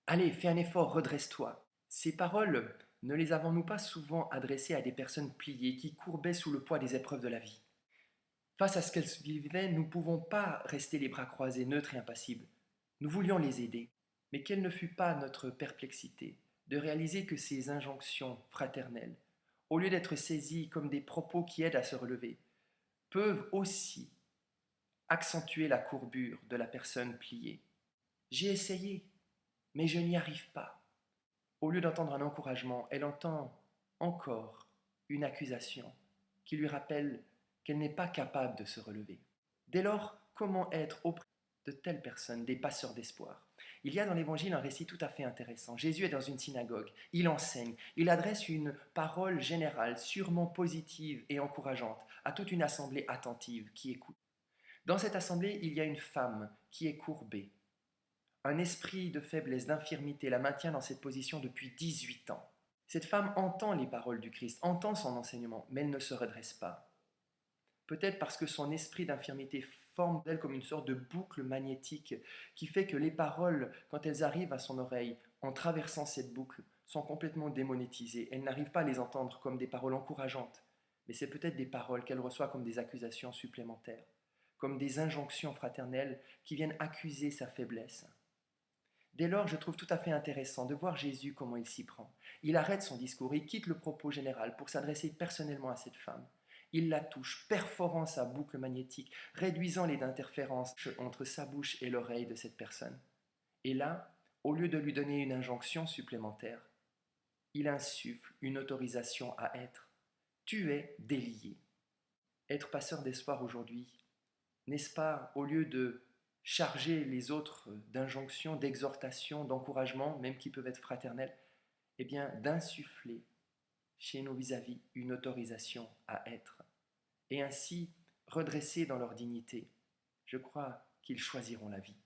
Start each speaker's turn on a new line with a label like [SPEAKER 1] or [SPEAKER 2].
[SPEAKER 1] Allez, fais un effort, redresse-toi. Ces paroles, ne les avons-nous pas souvent adressées à des personnes pliées qui courbaient sous le poids des épreuves de la vie? Face à ce qu'elles vivaient, nous ne pouvons pas rester les bras croisés, neutres et impassibles. Nous voulions les aider, mais quelle ne fut pas notre perplexité de réaliser que ces injonctions fraternelles, au lieu d'être saisies comme des propos qui aident à se relever, peuvent aussi accentuer la courbure de la personne pliée. J'ai essayé, mais je n'y arrive pas. Au lieu d'entendre un encouragement, elle entend encore une accusation qui lui rappelle qu'elle n'est pas capable de se relever. Dès lors, comment être auprès de telles personnes, des passeurs d'espoir? Il y a dans l'Évangile un récit tout à fait intéressant. Jésus est dans une synagogue, il enseigne, il adresse une parole générale, sûrement positive et encourageante, à toute une assemblée attentive qui écoute. Dans cette assemblée, il y a une femme qui est courbée. Un esprit de faiblesse, d'infirmité la maintient dans cette position depuis 18 ans. Cette femme entend les paroles du Christ, entend son enseignement, mais elle ne se redresse pas. Peut-être parce que son esprit d'infirmité forme d'elle comme une sorte de boucle magnétique qui fait que les paroles, quand elles arrivent à son oreille, en traversant cette boucle, sont complètement démonétisées. Elle n'arrive pas à les entendre comme des paroles encourageantes, mais c'est peut-être des paroles qu'elle reçoit comme des accusations supplémentaires, comme des injonctions fraternelles qui viennent accuser sa faiblesse. Dès lors, je trouve tout à fait intéressant de voir Jésus comment il s'y prend. Il arrête son discours, il quitte le propos général pour s'adresser personnellement à cette femme. Il la touche, perforant sa boucle magnétique, réduisant les interférences entre sa bouche et l'oreille de cette personne. Et là, au lieu de lui donner une injonction supplémentaire, il insuffle une autorisation à être. Tu es délié. Être passeur d'espoir aujourd'hui, n'est-ce pas, au lieu de charger les autres d'injonctions, d'exhortations, d'encouragements, même qui peuvent être fraternels, eh bien d'insuffler chez nos vis-à-vis une autorisation à être, et ainsi redresser dans leur dignité. Je crois qu'ils choisiront la vie.